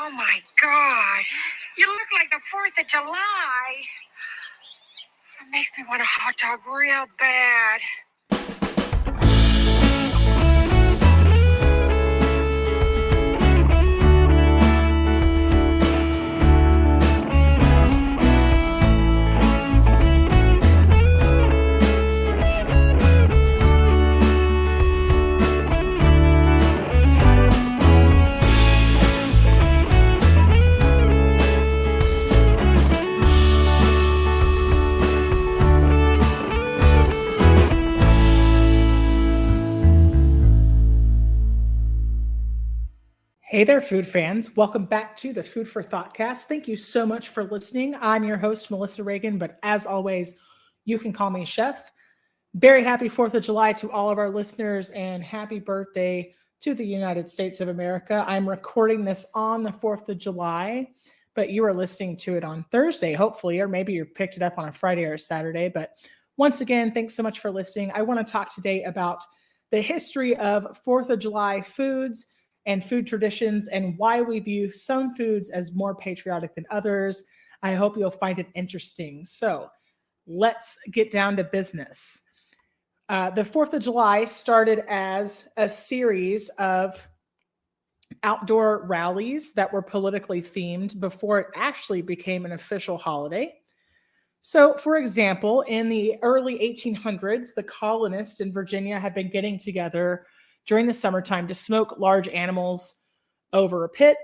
Oh my God. You look like the 4th of July. It makes me want a hot dog real bad. Hey there, food fans. Welcome back to the Food for ThoughtCast. Thank you so much for listening. I'm your host, Melissa Reagan, but as always, you can call me Chef. Very happy 4th of July to all of our listeners and happy birthday to the United States of America. I'm recording this on the 4th of July, but you are listening to it on Thursday, hopefully, or maybe you picked it up on a Friday or a Saturday. But once again, thanks so much for listening. I want to talk today about the history of 4th of July foods and food traditions and why we view some foods as more patriotic than others. I hope you'll find it interesting. So let's get down to business. The 4th of July started as a series of outdoor rallies that were politically themed before it actually became an official holiday. So, for example, in the early 1800s, the colonists in Virginia had been getting together during the summertime to smoke large animals over a pit.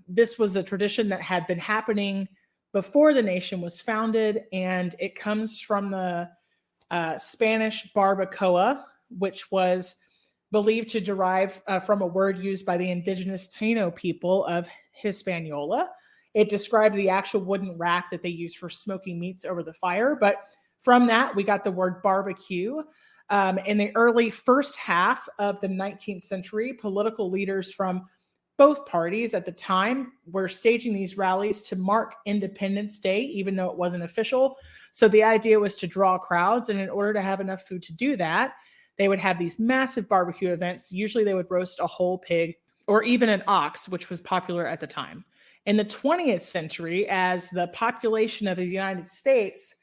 This was a tradition that had been happening before the nation was founded, and it comes from the Spanish barbacoa, which was believed to derive from a word used by the indigenous Taino people of Hispaniola. It described the actual wooden rack that they used for smoking meats over the fire, but from that, we got the word barbecue. In the early first half of the 19th century, political leaders from both parties at the time were staging these rallies to mark Independence Day, even though it wasn't official. So the idea was to draw crowds, and in order to have enough food to do that, they would have these massive barbecue events. Usually they would roast a whole pig or even an ox, which was popular at the time. In the 20th century, as the population of the United States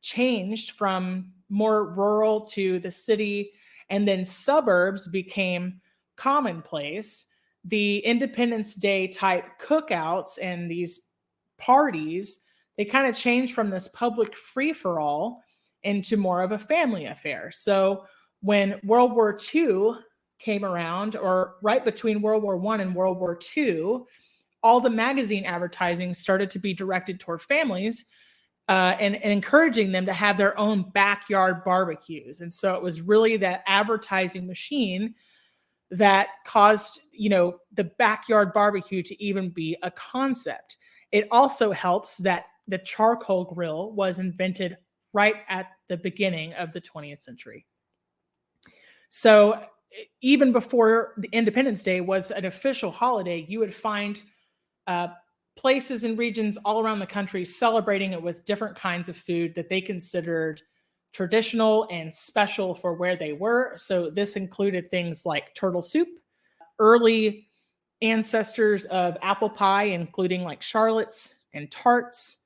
changed from more rural to the city, and then suburbs became commonplace, the Independence Day type cookouts and these parties, they kind of changed from this public free-for-all into more of a family affair. So when World War II came around, or right between World War I and World War II, all the magazine advertising started to be directed toward families, and encouraging them to have their own backyard barbecues. And so it was really that advertising machine that caused, the backyard barbecue to even be a concept. It also helps that the charcoal grill was invented right at the beginning of the 20th century. So even before the Independence Day was an official holiday, you would find places and regions all around the country celebrating it with different kinds of food that they considered traditional and special for where they were. So this included things like turtle soup, early ancestors of apple pie, including like charlottes and tarts,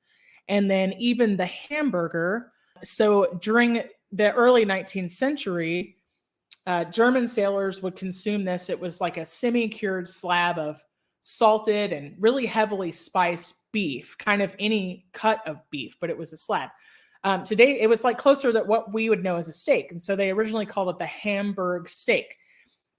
and then even the hamburger. So during the early 19th century, German sailors would consume this. It was like a semi-cured slab of salted and really heavily spiced beef, kind of any cut of beef, but it was a slab. Today, it was like closer to what we would know as a steak. And so they originally called it the Hamburg steak.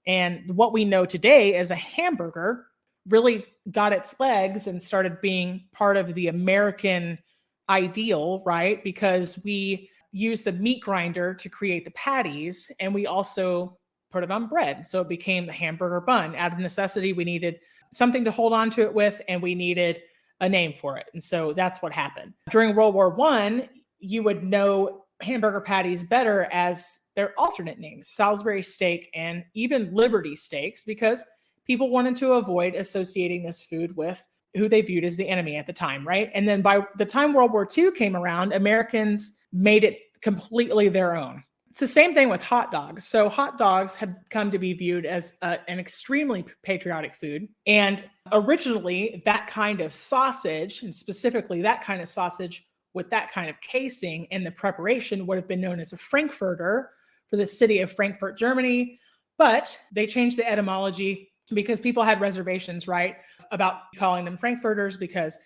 And what we know today as a hamburger really got its legs and started being part of the American ideal, right? Because we use the meat grinder to create the patties, and we also put it on bread. So it became the hamburger bun. Out of necessity, we needed something to hold on to it with, and we needed a name for it. And so that's what happened. During World War I, you would know hamburger patties better as their alternate names, Salisbury steak and even Liberty steaks, because people wanted to avoid associating this food with who they viewed as the enemy at the time, right? And then by the time World War II came around, Americans made it completely their own. It's the same thing with hot dogs. So hot dogs have come to be viewed as an extremely patriotic food. And originally, that kind of sausage, and specifically that kind of sausage with that kind of casing in the preparation, would have been known as a Frankfurter for the city of Frankfurt, Germany. But they changed the etymology because people had reservations, right, about calling them Frankfurters, because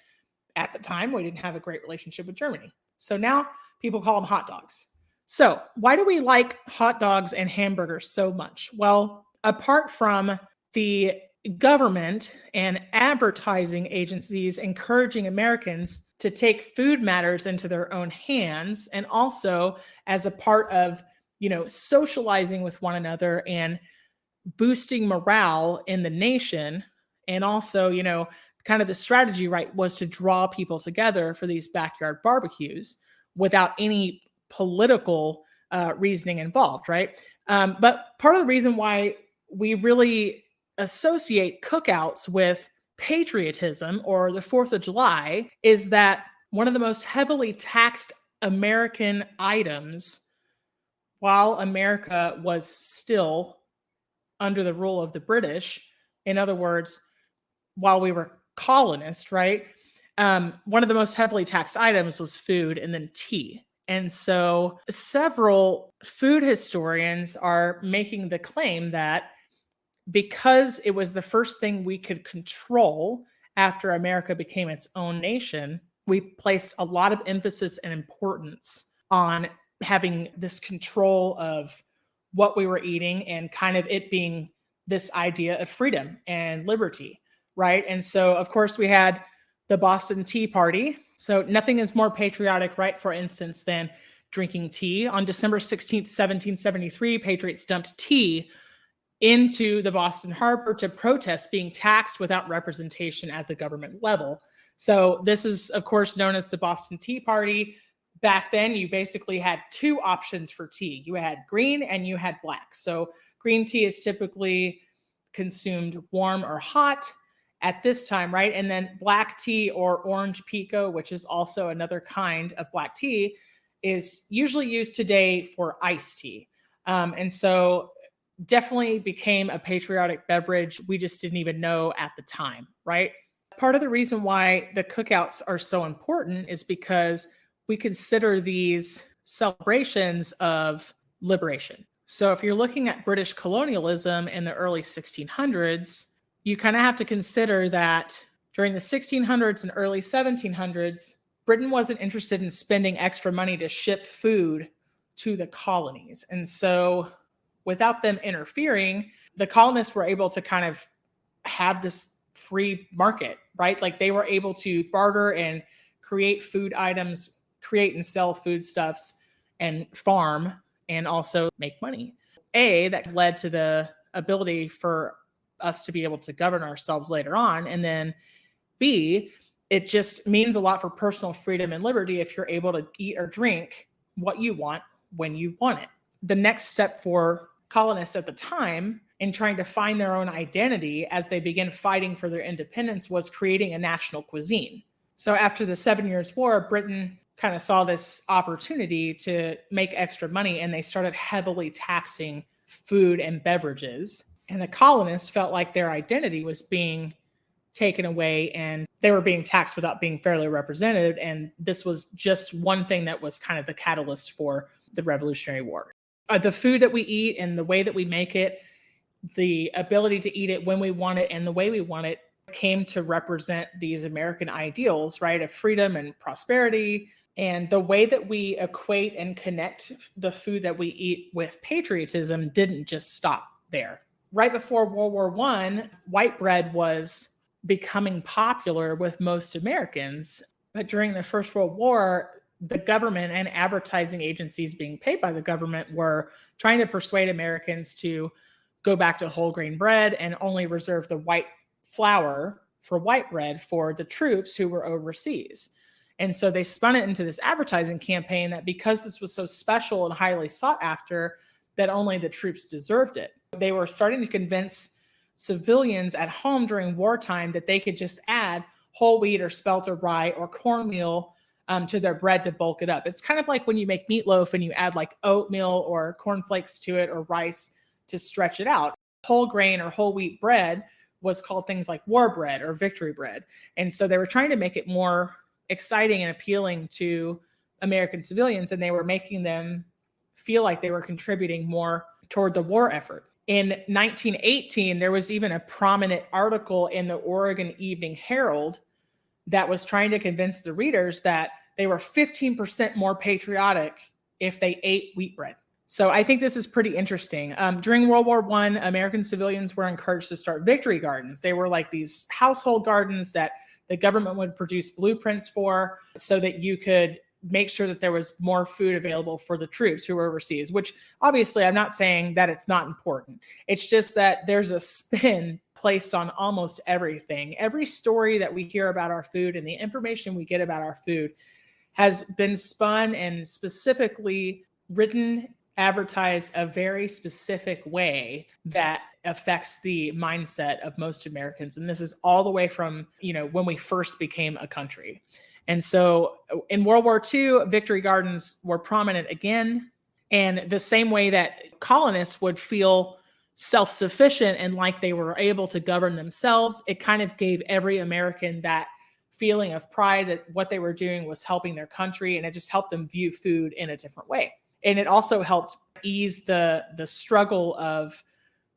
at the time we didn't have a great relationship with Germany. So now people call them hot dogs. So why do we like hot dogs and hamburgers so much? Well, apart from the government and advertising agencies encouraging Americans to take food matters into their own hands, and also as a part of, socializing with one another and boosting morale in the nation, and also, kind of the strategy, right, was to draw people together for these backyard barbecues without any political reasoning involved, right? But part of the reason why we really associate cookouts with patriotism or the 4th of July is that one of the most heavily taxed American items while America was still under the rule of the British, in other words, while we were colonists, right? One of the most heavily taxed items was food and then tea. And so several food historians are making the claim that because it was the first thing we could control after America became its own nation, we placed a lot of emphasis and importance on having this control of what we were eating and kind of it being this idea of freedom and liberty, right? And so, of course, we had the Boston Tea Party. So nothing is more patriotic, right, for instance, than drinking tea. On December 16th, 1773, patriots dumped tea into the Boston Harbor to protest being taxed without representation at the government level. So this is, of course, known as the Boston Tea Party. Back then, you basically had two options for tea. You had green and you had black. So green tea is typically consumed warm or hot at this time, right? And then black tea or orange pekoe, which is also another kind of black tea, is usually used today for iced tea. And so definitely became a patriotic beverage. We just didn't even know at the time, right? Part of the reason why the cookouts are so important is because we consider these celebrations of liberation. So if you're looking at British colonialism in the early 1600s, you kind of have to consider that during the 1600s and early 1700s, Britain wasn't interested in spending extra money to ship food to the colonies. And so without them interfering, the colonists were able to kind of have this free market, right? Like they were able to barter and create food items, create and sell foodstuffs and farm and also make money. That led to the ability for us to be able to govern ourselves later on. And then B, it just means a lot for personal freedom and liberty if you're able to eat or drink what you want when you want it. The next step for colonists at the time in trying to find their own identity as they began fighting for their independence was creating a national cuisine. So after the 7 Years' War, Britain kind of saw this opportunity to make extra money, and they started heavily taxing food and beverages. And the colonists felt like their identity was being taken away and they were being taxed without being fairly represented. And this was just one thing that was kind of the catalyst for the Revolutionary War. The food that we eat and the way that we make it, the ability to eat it when we want it and the way we want it came to represent these American ideals, right, of freedom and prosperity. And the way that we equate and connect the food that we eat with patriotism didn't just stop there. Right before World War I, white bread was becoming popular with most Americans. But during the First World War, the government and advertising agencies being paid by the government were trying to persuade Americans to go back to whole grain bread and only reserve the white flour for white bread for the troops who were overseas. And so they spun it into this advertising campaign that because this was so special and highly sought after, that only the troops deserved it. They were starting to convince civilians at home during wartime that they could just add whole wheat or spelt or rye or cornmeal to their bread to bulk it up. It's kind of like when you make meatloaf and you add like oatmeal or cornflakes to it or rice to stretch it out. Whole grain or whole wheat bread was called things like war bread or victory bread. And so they were trying to make it more exciting and appealing to American civilians, and they were making them feel like they were contributing more toward the war effort. In 1918, there was even a prominent article in the Oregon Evening Herald that was trying to convince the readers that they were 15% more patriotic if they ate wheat bread. So I think this is pretty interesting. During World War I, American civilians were encouraged to start victory gardens. They were like these household gardens that the government would produce blueprints for so that you could make sure that there was more food available for the troops who were overseas, which obviously I'm not saying that it's not important. It's just that there's a spin placed on almost everything. Every story that we hear about our food and the information we get about our food has been spun and specifically written, advertised a very specific way that affects the mindset of most Americans. And this is all the way from, when we first became a country. And so in World War II, victory gardens were prominent again. And the same way that colonists would feel self-sufficient and like they were able to govern themselves, it kind of gave every American that feeling of pride that what they were doing was helping their country, and it just helped them view food in a different way. And it also helped ease the struggle of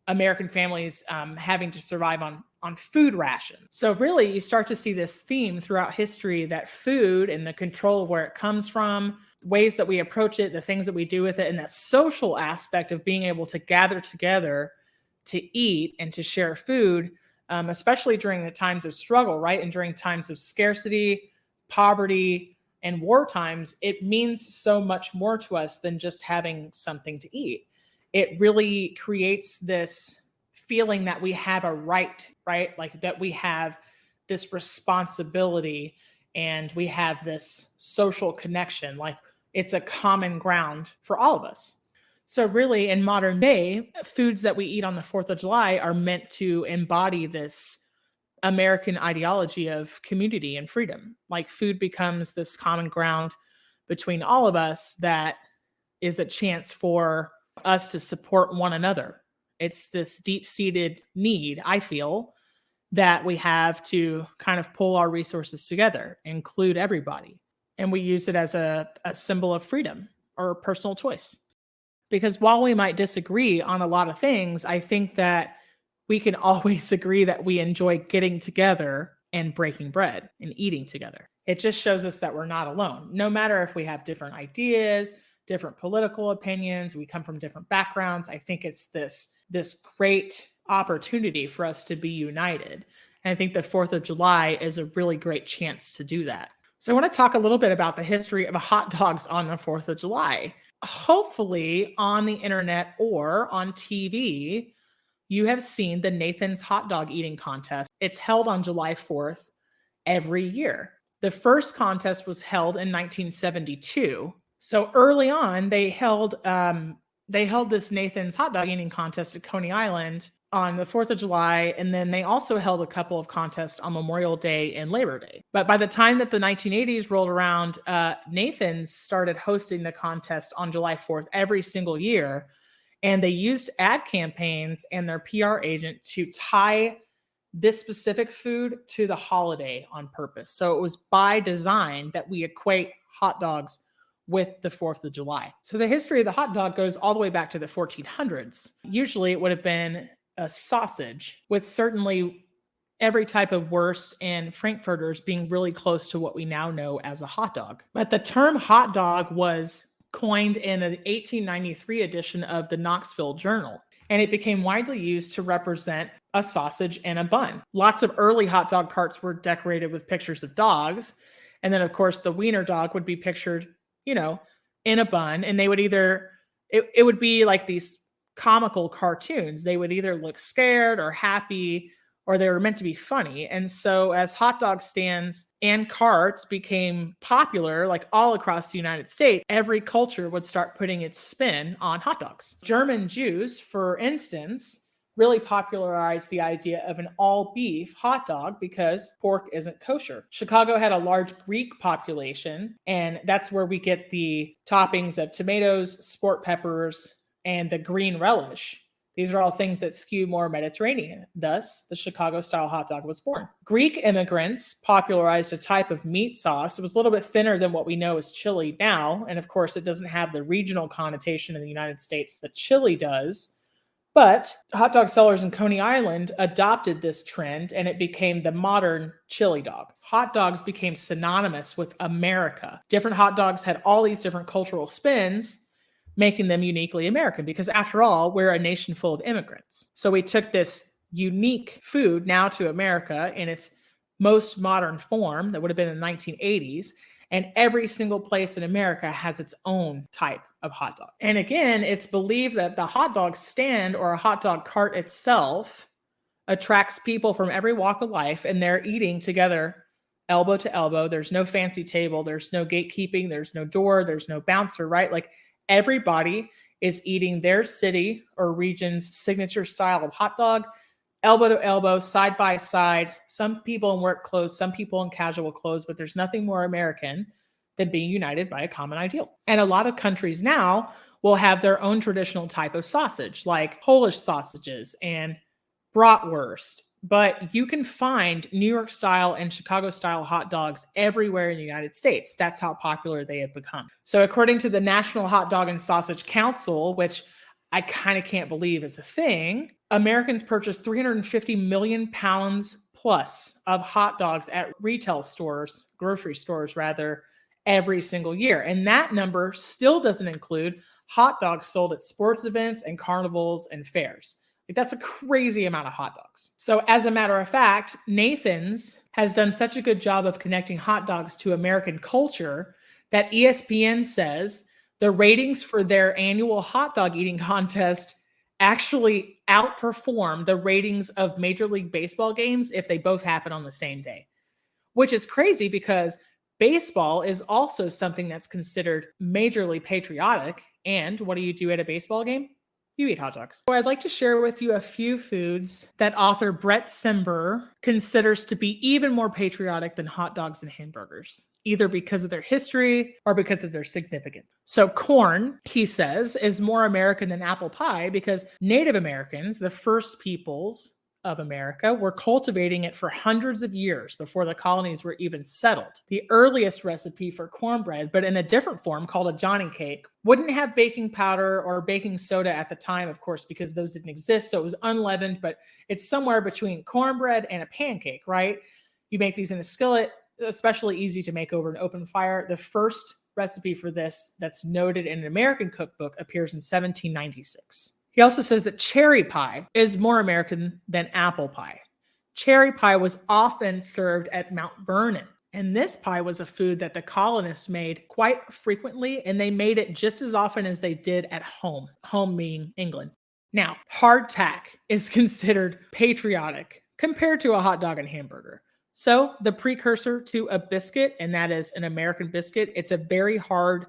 American families having to survive on food rations. So really, you start to see this theme throughout history that food and the control of where it comes from, ways that we approach it, the things that we do with it, and that social aspect of being able to gather together to eat and to share food, especially during the times of struggle, right? And during times of scarcity, poverty, and war times, it means so much more to us than just having something to eat. It really creates this feeling that we have a right? Like that we have this responsibility and we have this social connection. Like it's a common ground for all of us. So really in modern day, foods that we eat on the 4th of July are meant to embody this American ideology of community and freedom. Like food becomes this common ground between all of us that is a chance for us to support one another. It's this deep-seated need, I feel, that we have to kind of pull our resources together, include everybody. And we use it as a symbol of freedom or personal choice. Because while we might disagree on a lot of things, I think that we can always agree that we enjoy getting together and breaking bread and eating together. It just shows us that we're not alone. No matter if we have different ideas, different political opinions, we come from different backgrounds. I think it's this great opportunity for us to be united. And I think the 4th of July is a really great chance to do that. So I want to talk a little bit about the history of hot dogs on the 4th of July. Hopefully on the internet or on TV, you have seen the Nathan's hot dog eating contest. It's held on July 4th every year. The first contest was held in 1972. So early on, they held this Nathan's hot dog eating contest at Coney Island on the 4th of July, and then they also held a couple of contests on Memorial Day and Labor Day. But by the time that the 1980s rolled around, Nathan's started hosting the contest on July 4th every single year. And they used ad campaigns and their PR agent to tie this specific food to the holiday on purpose. So it was by design that we equate hot dogs with the 4th of July. So the history of the hot dog goes all the way back to the 1400s. Usually it would have been a sausage, with certainly every type of wurst and frankfurters being really close to what we now know as a hot dog. But the term hot dog was coined in an 1893 edition of the Knoxville Journal, and it became widely used to represent a sausage and a bun. Lots of early hot dog carts were decorated with pictures of dogs, and then of course the wiener dog would be pictured, in a bun, and they would it would be like these comical cartoons. They would either look scared or happy, or they were meant to be funny. And so as hot dog stands and carts became popular, like all across the United States, every culture would start putting its spin on hot dogs. German Jews, for instance, really popularized the idea of an all beef hot dog because pork isn't kosher. Chicago had a large Greek population, and that's where we get the toppings of tomatoes, sport peppers, and the green relish. These are all things that skew more Mediterranean. Thus, the Chicago-style hot dog was born. Greek immigrants popularized a type of meat sauce. It was a little bit thinner than what we know as chili now, and of course, it doesn't have the regional connotation in the United States that chili does. But hot dog sellers in Coney Island adopted this trend, and it became the modern chili dog. Hot dogs became synonymous with America. Different hot dogs had all these different cultural spins, making them uniquely American, because after all, we're a nation full of immigrants. So we took this unique food now to America in its most modern form that would have been in the 1980s, and every single place in America has its own type of hot dog. And again, it's believed that the hot dog stand or a hot dog cart itself attracts people from every walk of life, and they're eating together elbow to elbow. There's no fancy table, there's no gatekeeping, there's no door, there's no bouncer, right? Like everybody is eating their city or region's signature style of hot dog, elbow to elbow, side by side. Some people in work clothes, some people in casual clothes, but there's nothing more American than being united by a common ideal. And a lot of countries now will have their own traditional type of sausage, like Polish sausages and bratwurst. But you can find New York style and Chicago style hot dogs everywhere in the United States. That's how popular they have become. So according to the National Hot Dog and Sausage Council, which I kind of can't believe is a thing, Americans purchase 350 million pounds plus of hot dogs at retail stores, grocery stores rather, every single year. And that number still doesn't include hot dogs sold at sports events and carnivals and fairs. Like, that's a crazy amount of hot dogs. So as a matter of fact, Nathan's has done such a good job of connecting hot dogs to American culture that ESPN says the ratings for their annual hot dog eating contest actually outperform the ratings of Major League Baseball games if they both happen on the same day, which is crazy because baseball is also something that's considered majorly patriotic. And what do you do at a baseball game? You eat hot dogs. So I'd like to share with you a few foods that author Brett Sember considers to be even more patriotic than hot dogs and hamburgers, either because of their history or because of their significance. So corn, he says, is more American than apple pie because Native Americans, the first peoples of America, were cultivating it for hundreds of years before the colonies were even settled. The earliest recipe for cornbread, but in a different form called a Johnny cake, wouldn't have baking powder or baking soda at the time, of course, because those didn't exist. So it was unleavened, but it's somewhere between cornbread and a pancake, right? You make these in a skillet, especially easy to make over an open fire. The first recipe for this that's noted in an American cookbook appears in 1796. He also says that cherry pie is more American than apple pie. Cherry pie was often served at Mount Vernon, and this pie was a food that the colonists made quite frequently, and they made it just as often as they did at home, home meaning England. Now, hardtack is considered patriotic compared to a hot dog and hamburger. So the precursor to a biscuit, and that is an American biscuit, it's a very hard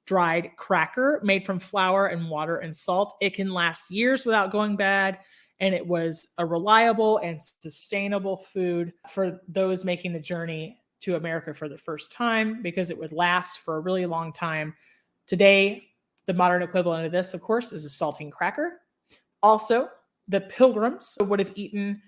dried cracker made from flour and water and salt. It can last years without going bad, and it was a reliable and sustainable food for those making the journey to America for the first time because it would last for a really long time. Today, the modern equivalent of this, of course, is a saltine cracker. Also, the Pilgrims would have eaten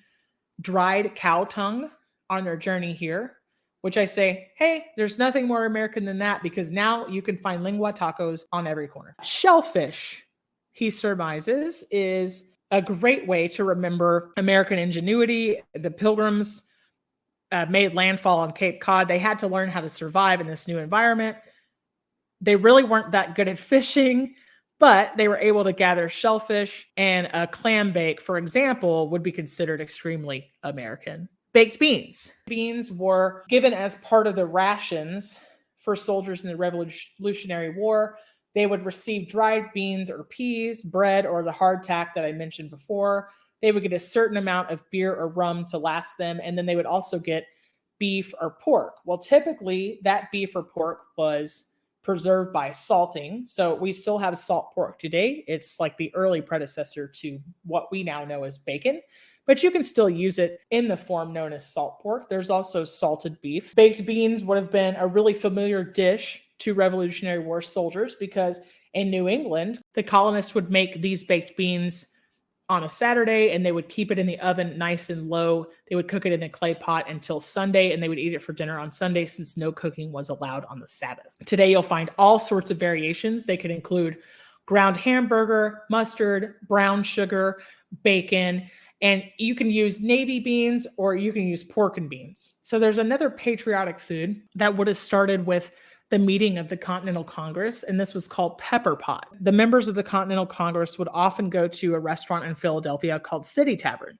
dried cow tongue on their journey here, which I say, hey, there's nothing more American than that because now you can find lingua tacos on every corner. Shellfish, he surmises, is a great way to remember American ingenuity. The Pilgrims made landfall on Cape Cod. They had to learn how to survive in this new environment. They really weren't that good at fishing, but they were able to gather shellfish, and a clam bake, for example, would be considered extremely American. Baked beans. Beans were given as part of the rations for soldiers in the Revolutionary War. They would receive dried beans or peas, bread, or the hardtack that I mentioned before. They would get a certain amount of beer or rum to last them, and then they would also get beef or pork. Well, typically that beef or pork was preserved by salting. So we still have salt pork today. It's like the early predecessor to what we now know as bacon, but you can still use it in the form known as salt pork. There's also salted beef. Baked beans would have been a really familiar dish to Revolutionary War soldiers because in New England, the colonists would make these baked beans on a Saturday and they would keep it in the oven nice and low. They would cook it in a clay pot until Sunday and they would eat it for dinner on Sunday since no cooking was allowed on the Sabbath. Today, you'll find all sorts of variations. They could include ground hamburger, mustard, brown sugar, bacon, and you can use navy beans or you can use pork and beans. So there's another patriotic food that would have started with the meeting of the Continental Congress, and this was called pepper pot. The members of the Continental Congress would often go to a restaurant in Philadelphia called City Tavern.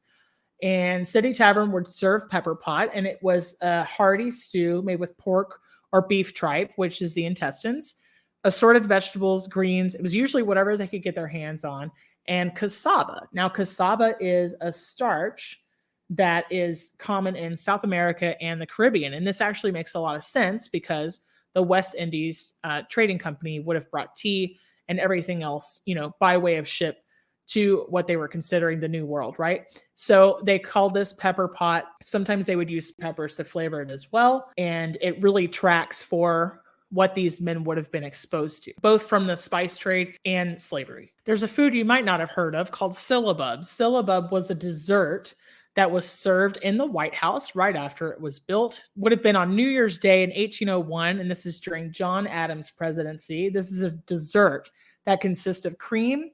And City Tavern would serve pepper pot, and it was a hearty stew made with pork or beef tripe, which is the intestines, assorted vegetables, greens. It was usually whatever they could get their hands on, and cassava. Now, cassava is a starch that is common in South America and the Caribbean. And this actually makes a lot of sense because the West Indies trading company would have brought tea and everything else, by way of ship to what they were considering the New World, right? So they called this pepper pot. Sometimes they would use peppers to flavor it as well. And it really tracks for what these men would have been exposed to, both from the spice trade and slavery. There's a food you might not have heard of called syllabub. Syllabub was a dessert that was served in the White House right after it was built. Would have been on New Year's Day in 1801, and this is during John Adams' presidency. This is a dessert that consists of cream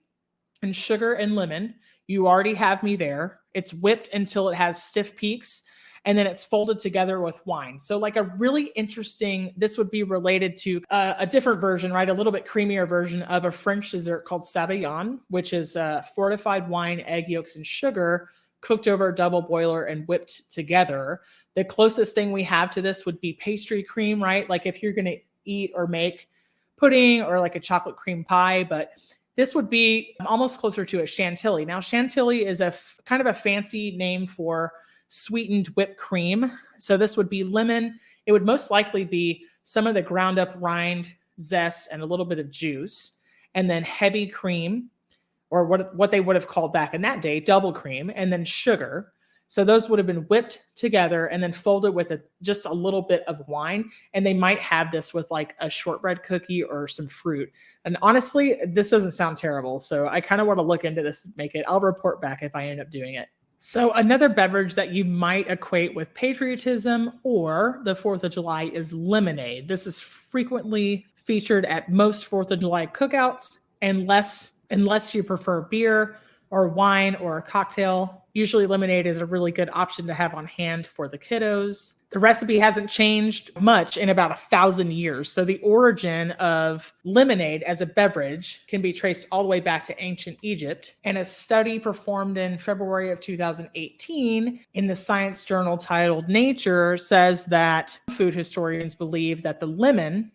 and sugar and lemon. You already have me there. It's whipped until it has stiff peaks, and then it's folded together with wine. So like a really interesting, this would be related to a different version, right? A little bit creamier version of a French dessert called Savillon, which is fortified wine, egg yolks, and sugar cooked over a double boiler and whipped together. The closest thing we have to this would be pastry cream, right? Like if you're going to eat or make pudding or like a chocolate cream pie, but this would be almost closer to a chantilly. Now, chantilly is a kind of a fancy name for sweetened whipped cream. So this would be lemon. It would most likely be some of the ground up rind, zest, and a little bit of juice, and then heavy cream, or what they would have called back in that day, double cream, and then sugar. So those would have been whipped together and then folded with just a little bit of wine. And they might have this with like a shortbread cookie or some fruit. And honestly, this doesn't sound terrible. So I kind of want to look into this and make it. I'll report back if I end up doing it. So another beverage that you might equate with patriotism or the 4th of July is lemonade. This is frequently featured at most 4th of July cookouts, unless you prefer beer or wine or a cocktail. Usually lemonade is a really good option to have on hand for the kiddos. The recipe hasn't changed much in about 1,000 years. So the origin of lemonade as a beverage can be traced all the way back to ancient Egypt. And a study performed in February of 2018 in the science journal titled Nature says that food historians believe that the lemon,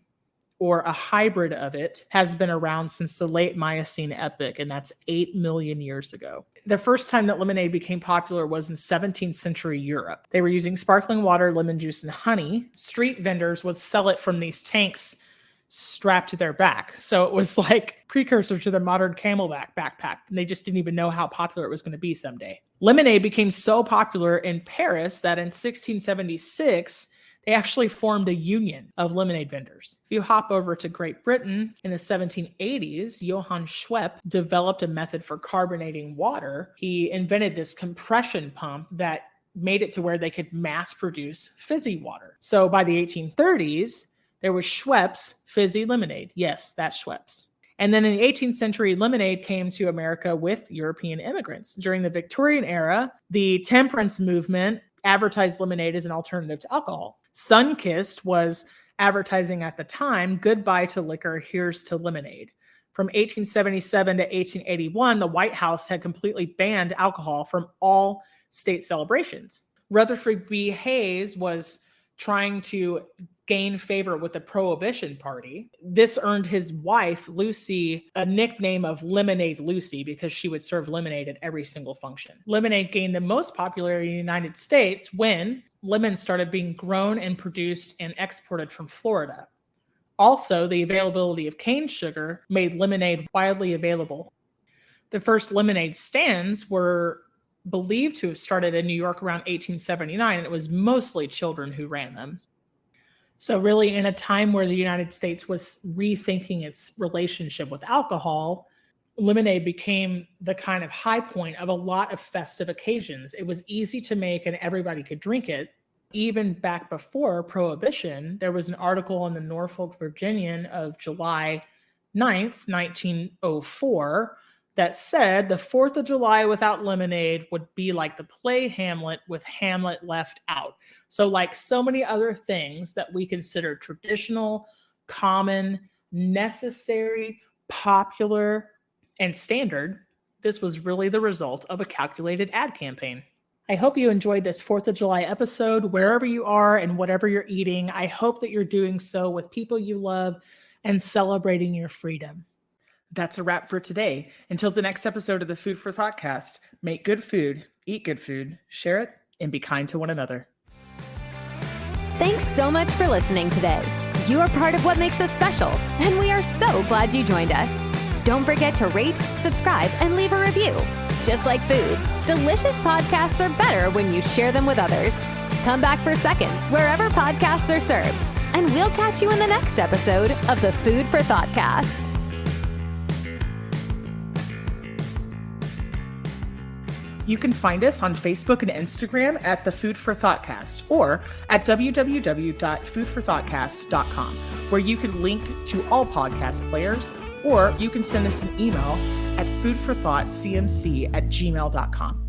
or a hybrid of it, has been around since the late Miocene epoch, and that's 8 million years ago. The first time that lemonade became popular was in 17th century Europe. They were using sparkling water, lemon juice, and honey. Street vendors would sell it from these tanks strapped to their back. So it was like precursor to the modern camelback backpack, and they just didn't even know how popular it was going to be someday. Lemonade became so popular in Paris that in 1676, they actually formed a union of lemonade vendors. If you hop over to Great Britain in the 1780s, Johann Schwepp developed a method for carbonating water. He invented this compression pump that made it to where they could mass produce fizzy water. So by the 1830s, there was Schweppes fizzy lemonade. Yes, that's Schweppes. And then in the 18th century, lemonade came to America with European immigrants. During the Victorian era, the temperance movement advertised lemonade as an alternative to alcohol. Sunkist was advertising at the time, goodbye to liquor, here's to lemonade. From 1877 to 1881, the White House had completely banned alcohol from all state celebrations. Rutherford B. Hayes was trying to gain favor with the Prohibition Party. This earned his wife, Lucy, a nickname of Lemonade Lucy because she would serve lemonade at every single function. Lemonade gained the most popularity in the United States when lemons started being grown and produced and exported from Florida. Also, the availability of cane sugar made lemonade widely available. The first lemonade stands were believed to have started in New York around 1879, and it was mostly children who ran them. So, really, in a time where the United States was rethinking its relationship with alcohol, lemonade became the kind of high point of a lot of festive occasions. It was easy to make and everybody could drink it. Even back before Prohibition, there was an article in the Norfolk Virginian of July 9th, 1904, that said the 4th of July without lemonade would be like the play Hamlet with Hamlet left out. So, like so many other things that we consider traditional, common, necessary, popular, and standard, this was really the result of a calculated ad campaign. I hope you enjoyed this 4th of July episode, wherever you are and whatever you're eating. I hope that you're doing so with people you love and celebrating your freedom. That's a wrap for today. Until the next episode of the Food for ThoughtCast, make good food, eat good food, share it, and be kind to one another. Thanks so much for listening today. You are part of what makes us special, and we are so glad you joined us. Don't forget to rate, subscribe, and leave a review. Just like food, delicious podcasts are better when you share them with others. Come back for seconds wherever podcasts are served, and we'll catch you in the next episode of the Food for ThoughtCast. You can find us on Facebook and Instagram at the Food for ThoughtCast or at www.foodforthoughtcast.com, where you can link to all podcast players, or you can send us an email at foodforthoughtcmc@gmail.com.